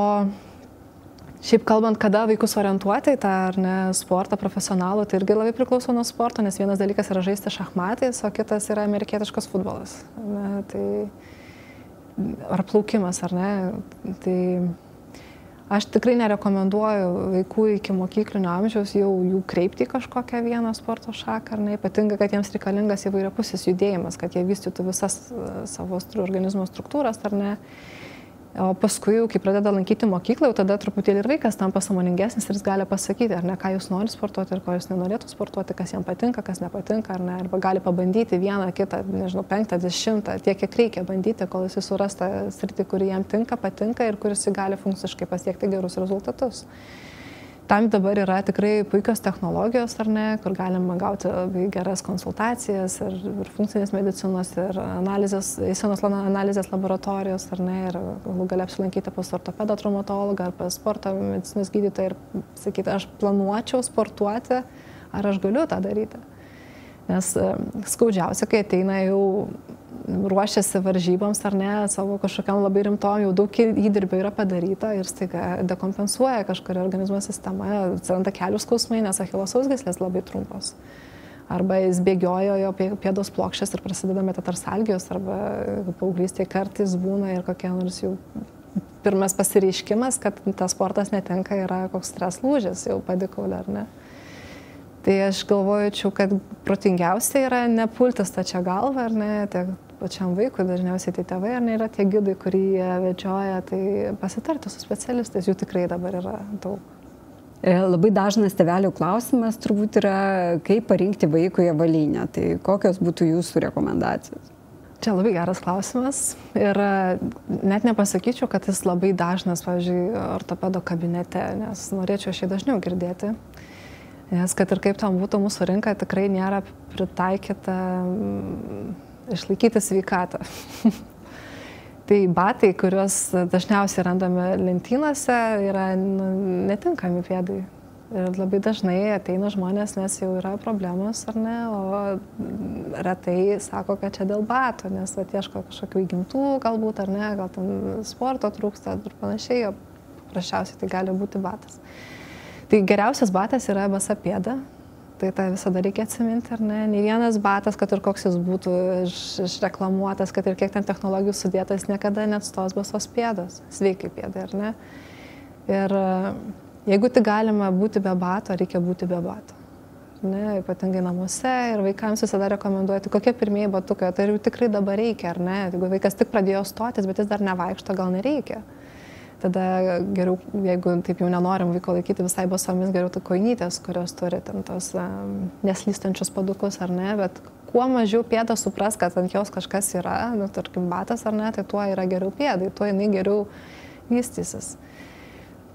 šiaip kalbant, kada vaikus orientuoti į tą, ar ne, sportą profesionalų, tai irgi labai priklauso nuo sporto, nes vienas dalykas yra žaisti šachmatais, o kitas yra amerikietiškas futbolas. Ne, tai ar plaukimas, ar ne. Tai aš tikrai nerekomenduoju vaikų iki mokyklinio amžiaus jau jų kreipti į kažkokią vieną sporto šaką, ar ne. Ypatingai, kad jiems reikalingas įvairiapusis judėjimas, kad jie vystytų visas savo organizmo struktūras, ar ne. O paskui, kai pradeda lankyti mokyklą, jau tada truputėlį ir vaikas tampa sąmoningesnis ir jis gali pasakyti, ar ne, ką jūs nori sportuoti ir ko jūs nenorėtų sportuoti, kas jam patinka, kas nepatinka, ar ne, arba gali pabandyti vieną, kitą, nežinau, 5, 10, tiek, kiek reikia bandyti, kol jis suras tą sritį, kuri jam tinka, patinka ir kuris gali funkciškai pasiekti gerus rezultatus. Tam dabar yra tikrai puikios technologijos, ar ne, kur galima gauti geras konsultacijas ir funkcinės medicinos, ir eisenos analizės laboratorijos, ar ne, ir gali apsilankyti pas ortopedą traumatologą ar pas sporto medicinos gydytoją ir sakyti, aš planuočiau sportuoti, ar aš galiu tą daryti. Nes skaudžiausia, kai ateina jau ruošiasi varžyboms, ar ne, savo kažkokiam labai rimtom, jau daug įdirbio yra padaryta ir staiga dekompensuoja kažkuria organizmo sistema, atsiranda kelių skausmai, nes achilo sausgyslės labai trumpos. Arba jis bėgiojo, jo pėdos plokščias ir prasideda metatarsalgijos, arba paauglystėje kartais būna ir kokie nors jau pirmas pasireiškimas, kad tas sportas netenka, yra koks stres lūžis, jau padikaulė, ar ne. Tai aš galvoju, kad protingiausia yra nepulti stačia galva, ar ne, tiek pačiam vaikui, dažniausiai tai tėvai, ar ne, yra tie gidai, kurie vedžioja, tai pasitarti su specialistais, jų tikrai dabar yra daug. Labai dažnas tėvelių klausimas turbūt yra, kaip parinkti vaikui avalynę, tai kokios būtų jūsų rekomendacijos? Čia labai geras klausimas ir net nepasakyčiau, kad jis labai dažnas, pavyzdžiui, ortopedo kabinete, nes norėčiau šį dažniau girdėti. Nes kad ir kaip tam būtų, mūsų rinka tikrai nėra pritaikyta išlaikyti sveikatą. Tai batai, kuriuos dažniausiai randame lentynose, yra netinkami pėdai. Ir labai dažnai ateina žmonės, nes jau yra problemos, ar ne, o retai sako, kad čia dėl batų, nes ieško kažkokių įgimtų galbūt, ar ne, gal ten sporto trūksta ir panašiai, o paprasčiausiai tai gali būti batas. Tai geriausias batas yra basa pėda, tai tą visada reikia atsiminti, ar ne? Nei vienas batas, kad ir koks jis būtų išreklamuotas, kad ir kiek ten technologijų sudėtas, niekada neatstos basos pėdos, sveikai pėdai, ar ne? Ir jeigu tik galima būti be bato, reikia būti be bato. Ne, ypatingai namuose ir vaikams visada rekomenduoti, kokie pirmieji batukai, tai jau tikrai dabar reikia, ar ne? Jeigu vaikas tik pradėjo stotis, bet jis dar nevaikšto, gal nereikia. Tada geriau, jeigu taip jau nenorim vaiko laikyti visai basomis, geriau tai kojinytės, kurios turi ten tos neslystančius padukus, ar ne, bet kuo mažiau pėda supras, kad ant jos kažkas yra, nu, tarkim, batas ar ne, tai tuo yra geriau pėdai, tuo jinai geriau vystysis.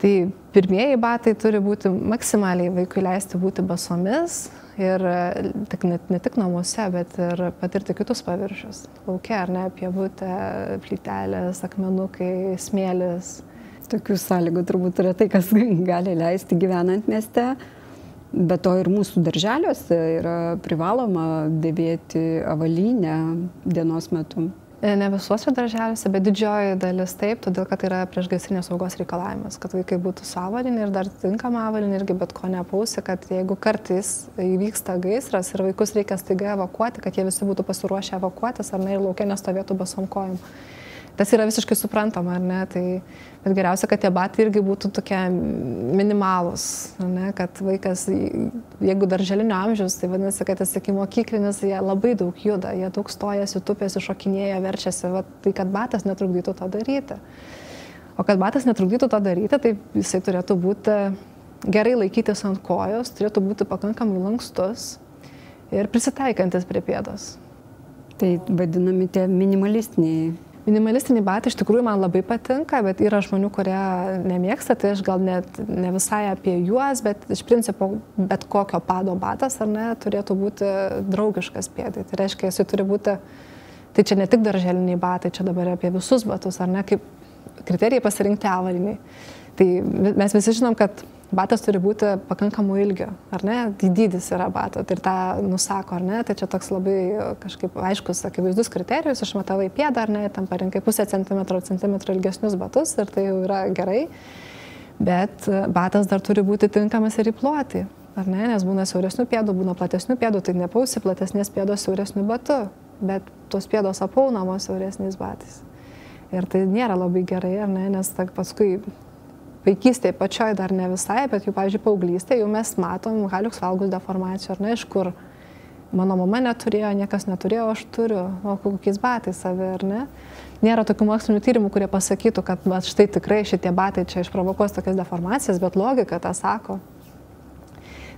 Tai pirmieji batai turi būti maksimaliai vaikui leisti būti basomis ir ne tik namuose, bet ir patirti kitus paviršius. Lauke, ar ne, pievutė, plytelės, akmenukai, smėlis. Tokių sąlygų turbūt yra tai, kas gali leisti gyvenant mieste, bet to ir mūsų darželiuose yra privaloma dėvėti avalynę dienos metu. Ne visuose darželiuose, bet didžioji dalis taip, todėl kad yra priešgaisrinės saugos reikalavimas, kad vaikai būtų su avalyne ir dar tinkama avalyne irgi bet ko nepausi, kad jeigu kartais įvyksta gaisras ir vaikus reikia staiga evakuoti, kad jie visi būtų pasiruošę evakuotis ar ne ir lauke nestovėtų basom kojom. Tas yra visiškai suprantama, ar ne, tai bet geriausia, kad tie batai irgi būtų tokie minimalūs, ne, kad vaikas, jeigu darželinio amžiaus, tai vadinasi, kad jis iki mokyklinis, jie labai daug juda, jie daug stojasi, tupėsi, šokinėja, verčiasi, va, tai kad batas netrukdytų to daryti. O kad batas netrukdytų to daryti, tai jisai turėtų būti gerai laikytis ant kojos, turėtų būti pakankamai lankstus ir prisitaikantis prie pėdos. Tai vadinami tie minimalistiniai. Minimalistiniai batai iš tikrųjų man labai patinka, bet yra žmonių, kurie nemėgsta, tai aš gal net ne visai apie juos, bet iš principo bet kokio pado batas, ar ne, turėtų būti draugiškas pėdai. Tai reiškia, jisai turi būti, tai čia ne tik darželiniai batai, čia dabar apie visus batus, ar ne, kaip kriterijai pasirinkti avaliniai. Tai mes visi žinom, kad batas turi būti pakankamų ilgio, ar ne? Dydis yra bato, tai ir tą nusako, ar ne? Tai čia toks labai kažkaip aiškus, akivaizdus kriterijus, išmatavai pėdą, ar ne? Tam parinkai pusę centimetro ilgesnius batus ir tai jau yra gerai. Bet batas dar turi būti tinkamas ir į plotį, ar ne? Nes būna siauresnių pėdų, būna platesnių pėdų, tai nepausi platesnės pėdos siauresnių batų, bet tos pėdos apaunamos siauresniais batais. Ir tai nėra labai gerai, ar ne? Nes paskui vaikystėje pačioj dar ne visai, bet jau, pavyzdžiui, paauglystėje jau mes matom haliux valgus deformacijų, ar ne, iš kur mano mama neturėjo, niekas neturėjo, aš turiu, o kokiais batais savi, ar ne. Nėra tokių mokslinių tyrimų, kurie pasakytų, kad štai tikrai šitie batai čia išprovokuos tokias deformacijas, bet logika tą sako.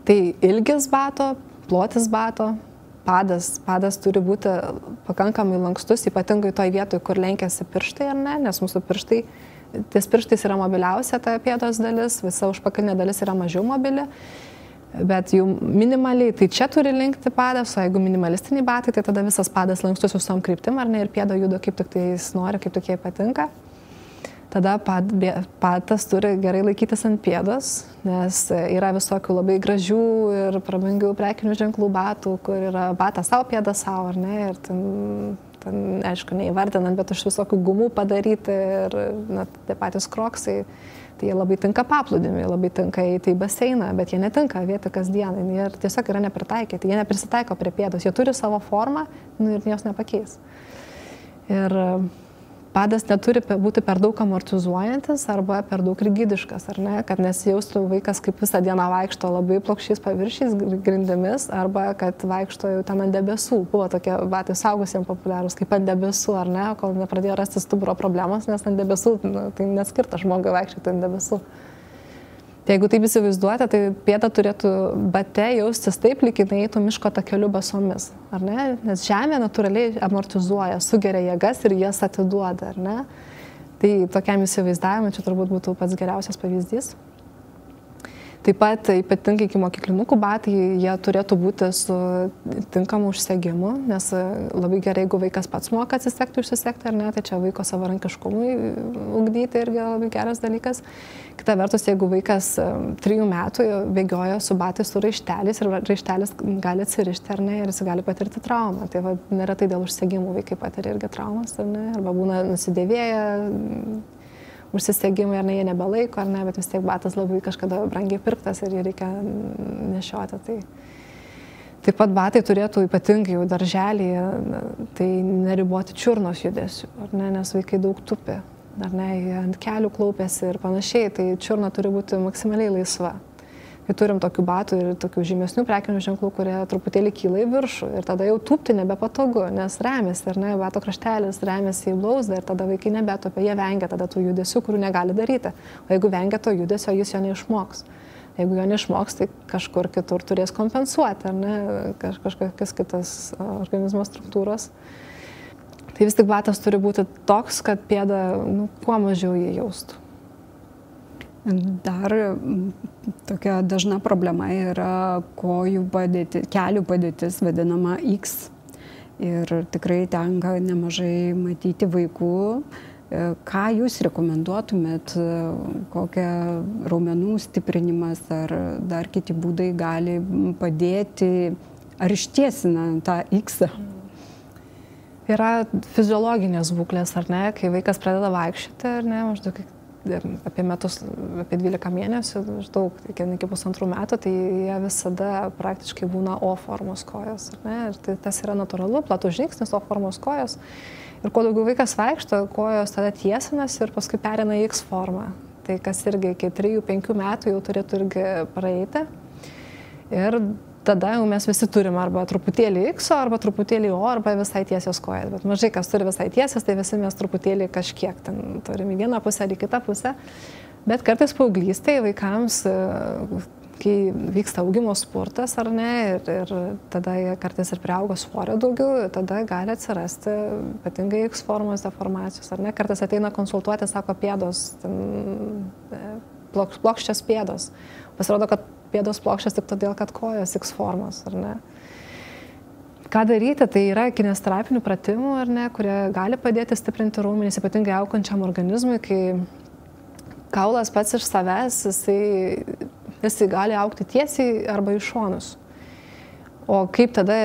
Tai ilgis bato, plotis bato, padas turi būti pakankamai lankstus, ypatingai toj vietoj, kur lenkiasi pirštai, ar ne, nes mūsų pirštai, ties pirštais yra mobiliausia ta pėdos dalis, visa užpakalinė dalis yra mažiau mobili, bet jau minimaliai, tai čia turi linkti padas, o jeigu minimalistiniai batai, tai tada visas padas lankstus visom kryptim, ar ne, ir pėda juda kaip tik tai jis nori, kaip tik jai patinka. Tada padas turi gerai laikytis ant pėdos, nes yra visokių labai gražių ir prabangių prekinių ženklų batų, kur yra batas savo, pėdas savo, ar ne, ir ten, aišku, neįvardinant, bet iš visokių gumų padaryti ir tie patys kroksai, tai jie labai tinka paplūdimiui, labai tinka eiti į baseiną, bet jie netinka vietą kasdieną, jie tiesiog yra nepritaikyti, jie neprisitaiko prie pėdos, jie turi savo formą ir jos nepakeis. Ir padas neturi būti per daug amortizuojantis arba per daug rigidiškas, ar ne, kad nesijaustų vaikas kaip visą dieną vaikšto labai plokščiais paviršiais, grindimis, arba kad vaikšto jau ten ant debesų. Buvo tokie batai suaugusiems populiarūs kaip ant debesų, ar ne, kol nepradėjo rasti stuburo problemos, nes ant debesų, tai neskirta žmogui vaikščioti ant debesų. Tai jeigu taip įsivaizduoti, tai pėda turėtų bate jaustis taip, lyg jinai eitų miško takeliu basomis, ar ne? Nes žemė natūraliai amortizuoja, sugeria jėgas ir jas atiduoda, ar ne? Tai tokiam įsivaizdavimui čia turbūt būtų pats geriausias pavyzdys. Taip pat ypatingai iki mokyklinukų batai, jie turėtų būti su tinkamu užsegimu, nes labai gerai, jeigu vaikas pats moka atsisegti, užsisekti, ar ne, tai čia vaiko savarankiškumui ugdyti irgi labai geras dalykas. Kita vertus, jeigu vaikas 3 metų bėgioja su batais su raišteliais ir raištelis gali atsirišti, ar ne, ir jis gali patirti traumą. Tai neretai dėl užsegimų vaikai patiria irgi traumas, ar ne, arba būna nusidėvėję užsisegimai, ar ne, jie nebelaiko, ar ne, bet vis tiek batas labai kažkada brangiai pirktas ir jį reikia nešioti. Tai taip pat batai turėtų ypatingai jau darželyje, tai neriboti čiurnos judesių, ar ne, nes vaikai daug tupi, ar ne, ant kelių klaupiasi ir panašiai, tai čiurna turi būti maksimaliai laisva. Tai turim tokių batų ir tokių žymesnių prekinių ženklų, kurie truputėlį kyla į viršų ir tada jau tūpti nebepatogu, nes remiasi, ar ne, bato kraštelis remiasi į blauzdą ir tada vaikai nebetopia, jie vengia tada tų judesių, kurių negali daryti. O jeigu vengia to judesio, jis jo neišmoks. Jeigu jo neišmoks, tai kažkur kitur turės kompensuoti, ar ne, kažkokias kitas organizmo struktūros. Tai vis tik batas turi būti toks, kad pėda kuo mažiau jį jaustų. Dar tokia dažna problema yra kelių padėtis, vadinama X. Ir tikrai tenka nemažai matyti vaikų. Ką jūs rekomenduotumėt, kokią raumenų stiprinimas ar dar kiti būdai gali padėti, ar ištiesina tą X? Yra fiziologinės būklės, ar ne, kai vaikas pradeda vaikščioti, ar ne, maždaug apie metus, apie 12 mėnesių, daug, iki 1,5 metų, tai jie visada praktiškai būna O formos kojos. Ir tai tas yra natūralu, platus žingsnis, O formos kojos. Ir kuo daugiau vaikas vaikšto, kojos tada tiesinasi ir paskui perina į X formą. Tai kas irgi iki 3-5 metų jau turėtų irgi praeiti. Ir tada jau mes visi turim arba truputėlį X, arba truputėlį O, arba visai tiesios kojas. Bet mažai kas turi visai tiesias, tai visi mes truputėlį kažkiek ten turim į vieną pusę ar į kitą pusę. Bet kartais paauglystėje vaikams, kai vyksta augimo spurtas, ar ne, ir tada jie kartais ir priauga svorio daugiau, tada gali atsirasti ypatingai X formos deformacijos, ar ne. Kartais ateina konsultuoti, sako, pėdos, plokščios pėdos. Pasirodo, kad pėdos plokščios tik todėl, kad kojos X formos, ar ne. Ką daryti, tai yra kineziterapinių pratimų, ar ne, kurie gali padėti stiprinti raumenis, ypatingai augančiam organizmui, kai kaulas pats iš savęs, jisai gali augti tiesiai arba iš šonus. O kaip tada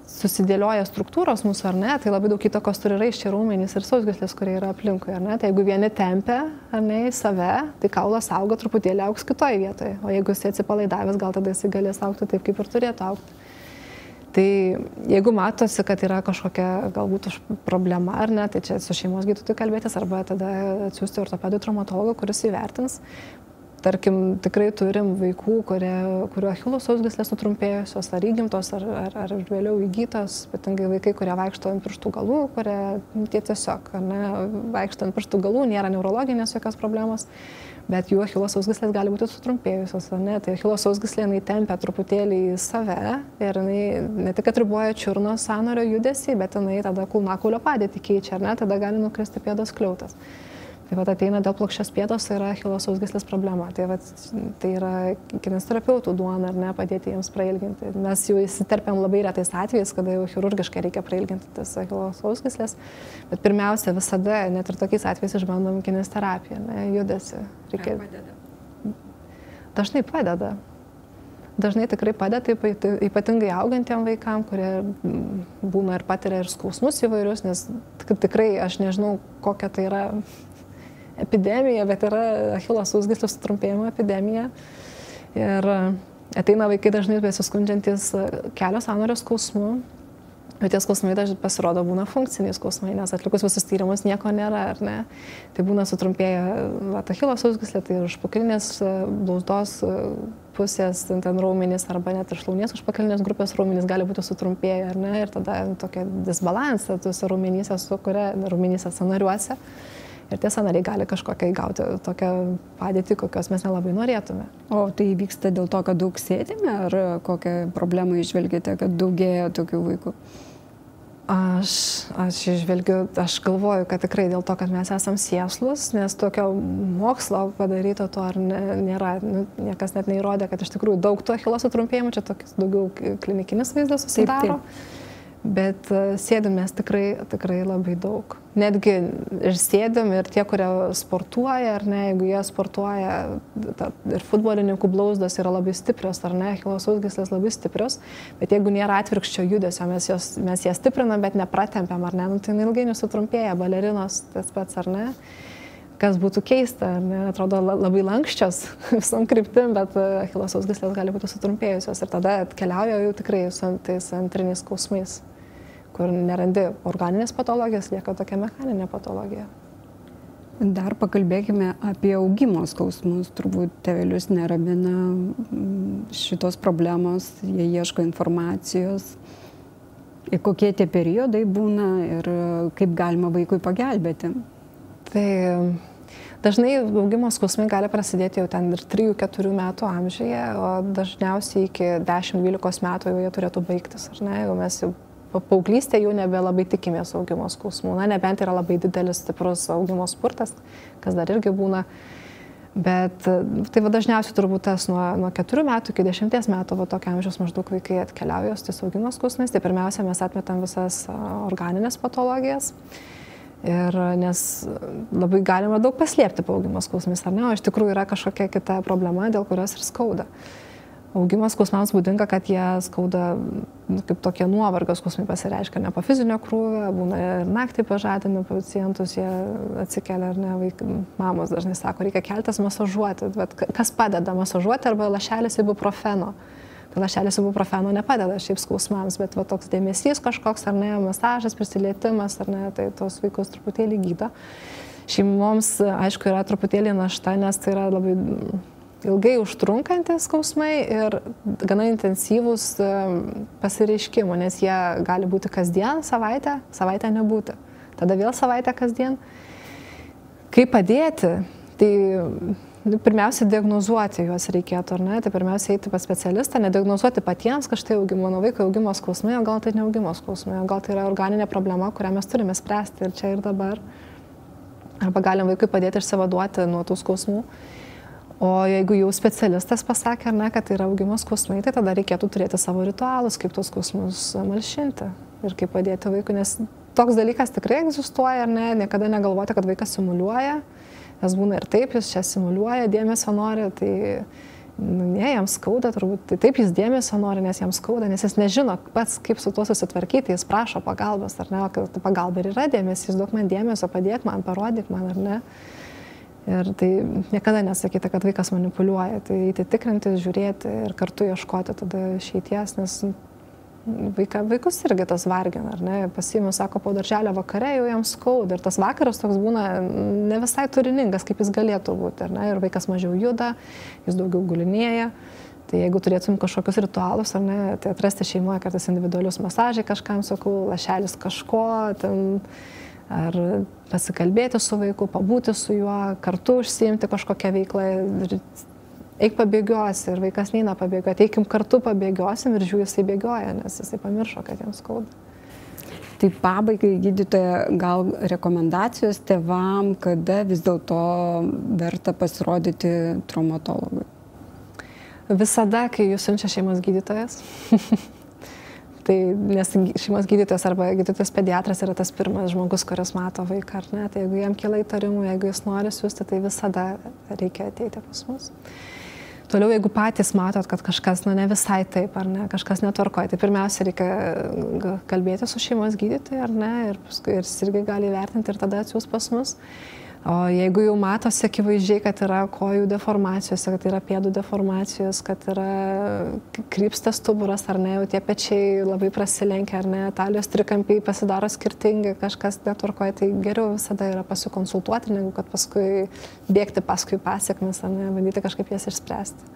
susidėlioja struktūros mūsų, ar ne, tai labai daug įtakos turi raiščiai, raumenys ir sausgyslės, kurie yra aplinkui, ar ne. Tai jeigu vieni tempia, ar ne, į save, tai kaulas auga truputėlį augs kitoje vietoje. O jeigu jis atsipalaidavęs, gal tada jis galės augti taip, kaip ir turėtų augti. Tai jeigu matosi, kad yra kažkokia galbūt problema, ar ne, tai čia su šeimos gydytoju kalbėtis, arba tada atsiųsti ortopedui traumatologą, kuris įvertins. Tarkim, tikrai turim vaikų, kurių achilo sausgyslės sutrumpėjusios, ar įgimtos, ar vėliau įgytos, ypatingai vaikai, kurie vaikšto ant pirštų galų, kurie tie tiesiog, ne, vaikšto ant pirštų galų, nėra neurologinės jokios problemos, bet jų achilo sausgyslės gali būti sutrumpėjusios, ne, tai achilo sausgyslė jinai tempia truputėlį į save ir jinai ne tik atriboja čiurnos sąnario judesį, bet jinai tada kulnakulio padėtį keičia, ne, tada gali nukristi pėdos kliautas. Tai vat ateina dėl plokščios pėdos, tai yra achilo sausgyslės problema. Tai yra kineziterapeutų duona, ar ne, padėti jiems prailginti. Mes jau įsiterpiam labai retais atvejais, kada jau chirurgiškai reikia prailginti tas achilo sausgyslės. Bet pirmiausia, visada, net ir tokiais atvejais išbandom kineziterapiją, ne, judesi. Ar padeda? Dažnai padeda. Dažnai tikrai padeda, ypatingai augantiem vaikam, kurie būna ir patiria ir skausmus įvairius, nes tikrai aš nežinau, kokia tai yra epidemija, bet yra achilo sausgyslų sutrumpėjimo epidemija. Ir ateina vaikai dažnai besiskundžiantys kelio sąnario skausmu, bet tie skausmai dažnai pasirodo būna funkciniai skausmai, nes atlikus visus tyrimus nieko nėra, ar ne. Tai būna sutrumpėję achilo sausgyslė, tai užpakalinės blauzdos pusės ten raumenys arba net ir šlaunies užpakalinės grupės raumenys gali būti sutrumpėję, ar ne, ir tada tokia disbalansą tuose raumenyse sukuria, raumenyse sąnariuose. Ir tie sąnariai gali kažkokią įgauti tokią padėtį, kokios mes nelabai norėtume. O tai vyksta dėl to, kad daug sėdime, ar kokią problemą išvelgėte, kad daugėja tokių vaikų? Aš išvelgiu, aš galvoju, kad tikrai dėl to, kad mes esam sėslus, nes tokio mokslo padaryto to ar nėra, niekas net neįrodė, kad iš tikrųjų daug to achilo sutrumpėjimo, čia toks daugiau klinikinis vaizdas susidaro. Taip. Bet sėdim mes tikrai labai daug. Netgi ir sėdim, ir tie, kurie sportuoja, ar ne, jeigu jie sportuoja, ir futbolininkų blauzdos yra labai stiprios, ar ne, achilo sausgyslės labai stiprios, bet jeigu nėra atvirkščio judesio, mes jas stiprinam, bet nepratempiam, ar ne, nu, tai ilgainiui sutrumpėja, balerinos tas pats, ar ne. Kas būtų keista, ne, atrodo labai lankščios visom kryptim, bet achilo sausgyslės gali būti sutrumpėjusios ir tada atkeliauja jau tikrai su tais antriniais skausmais, kur nerandi organinės patologijos, lieka tokia mechaninė patologija. Dar pakalbėkime apie augimo skausmus. Turbūt tėvelius neramina šitos problemos, jie ieško informacijos. Ir kokie tie periodai būna ir kaip galima vaikui pagelbėti? Tai dažnai augimo skausmai gali prasidėti jau ten ir 3-4 metų amžiuje, o dažniausiai iki 10-12 metų jau jie turėtų baigtis, ar ne? Jau mes jau paauglystėje jau nebelabai tikimės augimo skausmų, na, nebent yra labai didelis stiprus augimo spurtas, kas dar irgi būna. Bet tai dažniausiai turbūt tas nuo 4 metų iki 10 metų, tokio amžiaus maždaug vaikai atkeliauja su tais augimo skausmais. Tai pirmiausia, mes atmetam visas organinės patologijas. Ir nes labai galima daug paslėpti po augimo skausmais, ar ne, o iš tikrųjų yra kažkokia kita problema, dėl kurios ir skauda. Augimo skausmams būdinga, kad jie skauda kaip tokie nuovargio skausmai pasireiškia, ne po fizinio krūvio, būna ir naktį pažadina pacientus, jie atsikelia, ar ne, mamos dažnai sako, reikia keltis masažuoti, bet kas padeda masažuoti arba lašelis ibuprofeno. Tai lašelis ibuprofeno nepadeda šiaip skausmams, bet toks dėmesys kažkoks, ar ne, masažas, prisilietimas, ar ne, tai tos vaikus truputėlį gydo. Šeimoms, aišku, yra truputėlį našta, nes tai yra labai ilgai užtrunkantys skausmai ir gana intensyvūs pasireiškimų, nes jie gali būti kasdien, savaitę nebūti. Tada vėl savaitę kasdien. Kaip padėti? Tai pirmiausia, diagnozuoti juos reikėtų, ar ne? Tai pirmiausia, eiti pas specialistą, nediagnozuoti patiems, kad štai mano vaiko augimo skausmai, o gal tai ne augimo skausmai, o gal tai yra organinė problema, kurią mes turime spręsti ir čia ir dabar. Arba galim vaikui padėti išsivaduoti nuo tų skausmų. O jeigu jau specialistas pasakė, ar ne, kad tai yra augimo skausmai, tai tada reikėtų turėti savo ritualus, kaip tos skausmus malšinti ir kaip padėti vaikui, nes toks dalykas tikrai egzistuoja, ar ne, niekada negalvoti, kad vaikas simuliuoja, nes būna ir taip, jis čia simuliuoja, dėmesio nori, tai ne, jam skauda, turbūt, tai taip jis dėmesio nori, nes jam skauda, nes jis nežino pats, kaip su tuo susitvarkyti, jis prašo pagalbos, ar ne, o kad pagalba ir yra dėmesys, duok man dėmesio, padėk man, parodyk man, ar ne. Ir tai niekada nesakyti, kad vaikas manipuliuoja, tai eiti tikrinti, žiūrėti ir kartu ieškoti tada išeities, nes vaikus irgi tas vargina, ar ne, pasiėmė, sako, po darželio vakare jau jam skauda ir tas vakaras toks būna ne visai turiningas, kaip jis galėtų būti, ar ne, ir vaikas mažiau juda, jis daugiau gulinėja. Tai jeigu turėtum kažkokius ritualus, ar ne, tai atrasti šeimoje kartais individualius masažai kažkam, sakau, lašelis kažko, ten, ar pasikalbėti su vaiku, pabūti su juo, kartu užsiimti kažkokią veiklą, eik pabėgiosi ir vaikas neina pabėgioti, eikim kartu pabėgiosim ir žiūrėjau, jisai bėgioja, nes jisai pamiršo, kad jam skauda. Tai pabaigai, gydytoja, gal rekomendacijos tėvam, kada vis dėlto verta pasirodyti traumatologui? Visada, kai jūs siunčia šeimos gydytojas. Tai, nes šeimos gydytojas arba gydytojas pediatras yra tas pirmas žmogus, kuris mato vaiką, ar ne? Tai jeigu jam kyla įtarimų, jeigu jis nori siųsti, tai visada reikia ateiti pas mus. Toliau, jeigu patys matot, kad kažkas ne visai taip, ar ne, kažkas netvarkoja, tai pirmiausia reikia kalbėti su šeimos gydytoju, ar ne, ir jis irgi gali įvertinti ir tada atsiųs pas mus. O jeigu jau matosi akivaizdžiai, kad yra kojų deformacijos, kad yra pėdų deformacijos, kad yra krypsta stuburas, ar ne, jau tie pečiai labai prasilenkia, ar ne, talijos trikampiai pasidaro skirtingi, kažkas netvarkoja, tai geriau visada yra pasikonsultuoti, negu kad paskui bėgti paskui pasiekmes, ar ne, bandyti kažkaip jas išspręsti.